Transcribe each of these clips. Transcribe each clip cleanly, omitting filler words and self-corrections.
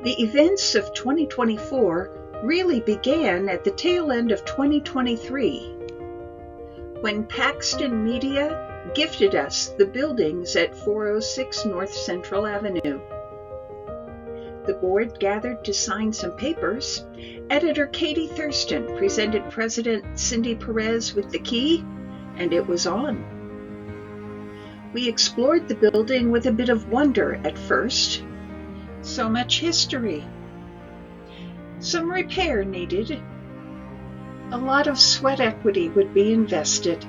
The events of 2024 really began at the tail end of 2023, when Paxton Media gifted us the buildings at 406 North Central Avenue. The board gathered to sign some papers. Editor Katie Thurston presented President Cindy Perez with the key, and it was on. We explored the building with a bit of wonder at first. So much history. Some repair needed. A lot of sweat equity would be invested.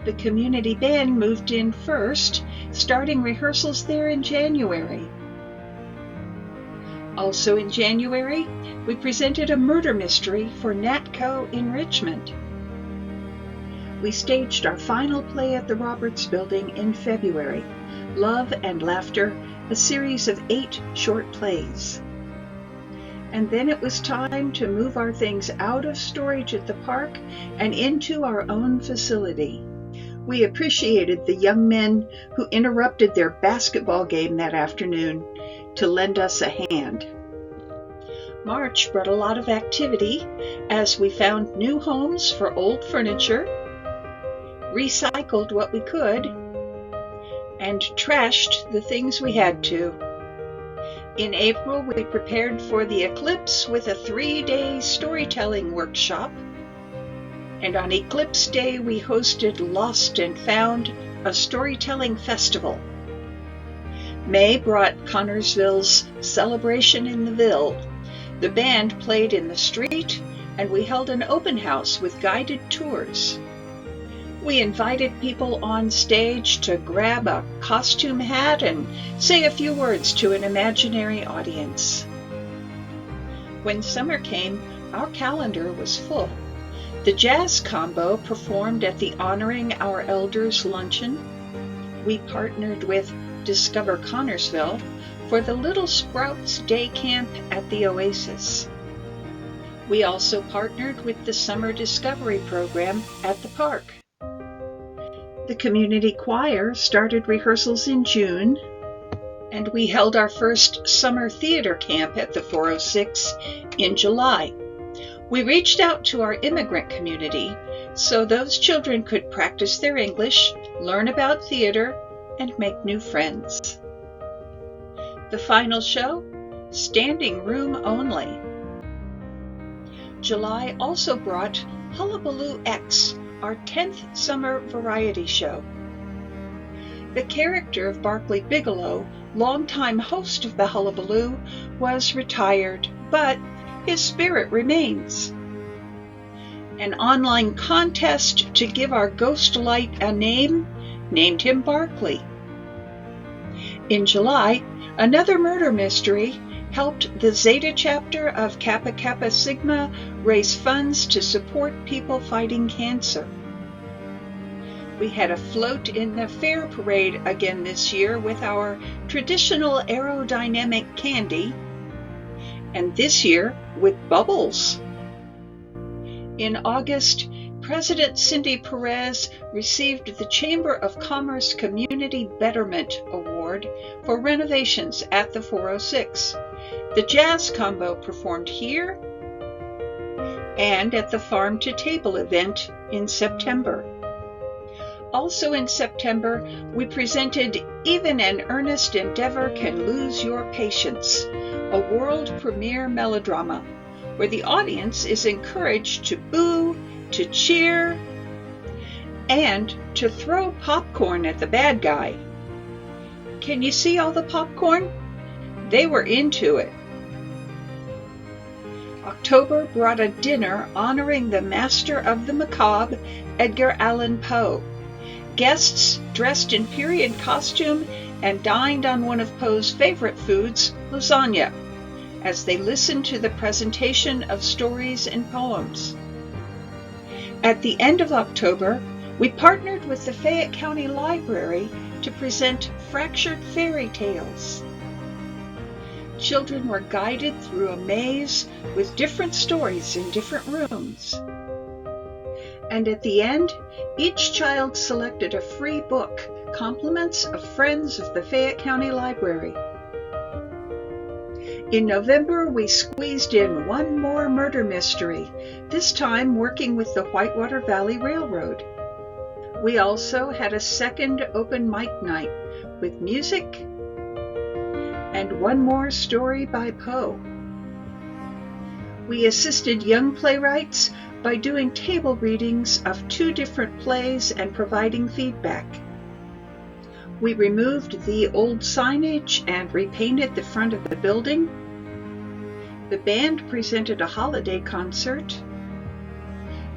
The community band moved in first, starting rehearsals there in January. Also in January, we presented a murder mystery for NatCo in Richmond. We staged our final play at the Roberts Building in February, Love and Laughter, a series of 8 short plays. And then it was time to move our things out of storage at the park and into our own facility. We appreciated the young men who interrupted their basketball game that afternoon to lend us a hand. March brought a lot of activity as we found new homes for old furniture, recycled what we could, and trashed the things we had to. In April, we prepared for the eclipse with a 3-day storytelling workshop. And on Eclipse Day, we hosted Lost and Found, a storytelling festival. May brought Connorsville's Celebration in the Ville. The band played in the street, and we held an open house with guided tours. We invited people on stage to grab a costume hat and say a few words to an imaginary audience. When summer came, our calendar was full. The jazz combo performed at the Honoring Our Elders luncheon. We partnered with Discover Connorsville for the Little Sprouts Day Camp at the Oasis. We also partnered with the Summer Discovery Program at the park. The community choir started rehearsals in June, and we held our first summer theater camp at the 406 in July. We reached out to our immigrant community so those children could practice their English, learn about theater, and make new friends. The final show, standing room only. July also brought Hullabaloo X, our 10th summer variety show. The character of Barclay Bigelow, longtime host of the Hullabaloo, was retired, but his spirit remains. An online contest to give our ghost light a name named him Barclay. In July, another murder mystery helped the Zeta chapter of Kappa Kappa Sigma raise funds to support people fighting cancer. We had a float in the fair parade again this year with our traditional aerodynamic candy, and this year with bubbles. In August, President Cindy Perez received the Chamber of Commerce Community Betterment Award for renovations at the 406. The jazz combo performed here and at the Farm to Table event in September. Also in September, we presented Even an Earnest Endeavor Can Lose Your Patience, a world premiere melodrama where the audience is encouraged to boo, to cheer, and to throw popcorn at the bad guy. Can you see all the popcorn? They were into it. October brought a dinner honoring the master of the macabre, Edgar Allan Poe. Guests dressed in period costume and dined on one of Poe's favorite foods, lasagna, as they listened to the presentation of stories and poems. At the end of October, we partnered with the Fayette County Library to present Fractured Fairy Tales. Children were guided through a maze with different stories in different rooms. And at the end, each child selected a free book, compliments of friends of the Fayette County Library. In November, we squeezed in one more murder mystery, this time working with the Whitewater Valley Railroad. We also had a second open mic night with music and one more story by Poe. We assisted young playwrights by doing table readings of 2 different plays and providing feedback. We removed the old signage and repainted the front of the building. The band presented a holiday concert.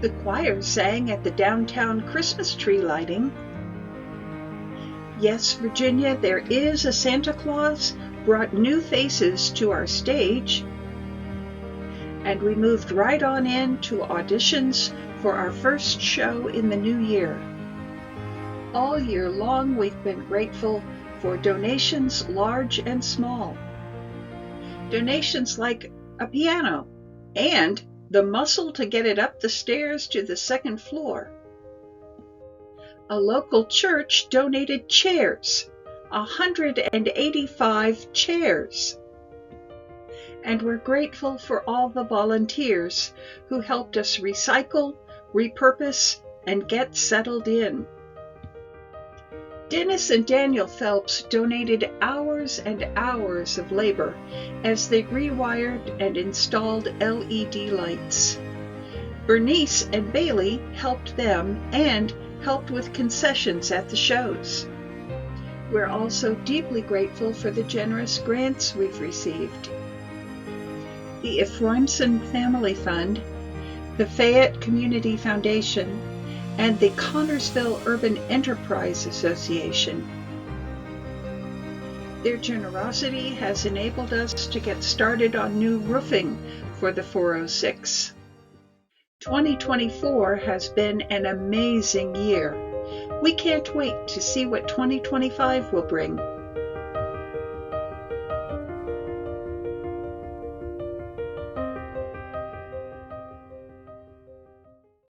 The choir sang at the downtown Christmas tree lighting. Yes, Virginia, there is a Santa Claus, brought new faces to our stage. And we moved right on in to auditions for our first show in the new year. All year long, we've been grateful for donations large and small. Donations like a piano and the muscle to get it up the stairs to the 2nd floor. A local church donated chairs, 185 chairs. And we're grateful for all the volunteers who helped us recycle, repurpose, and get settled in. Dennis and Daniel Phelps donated hours and hours of labor as they rewired and installed LED lights. Bernice and Bailey helped them and helped with concessions at the shows. We're also deeply grateful for the generous grants we've received. The Ephraimson Family Fund, the Fayette Community Foundation, and the Connorsville Urban Enterprise Association. Their generosity has enabled us to get started on new roofing for the 406. 2024 has been an amazing year. We can't wait to see what 2025 will bring.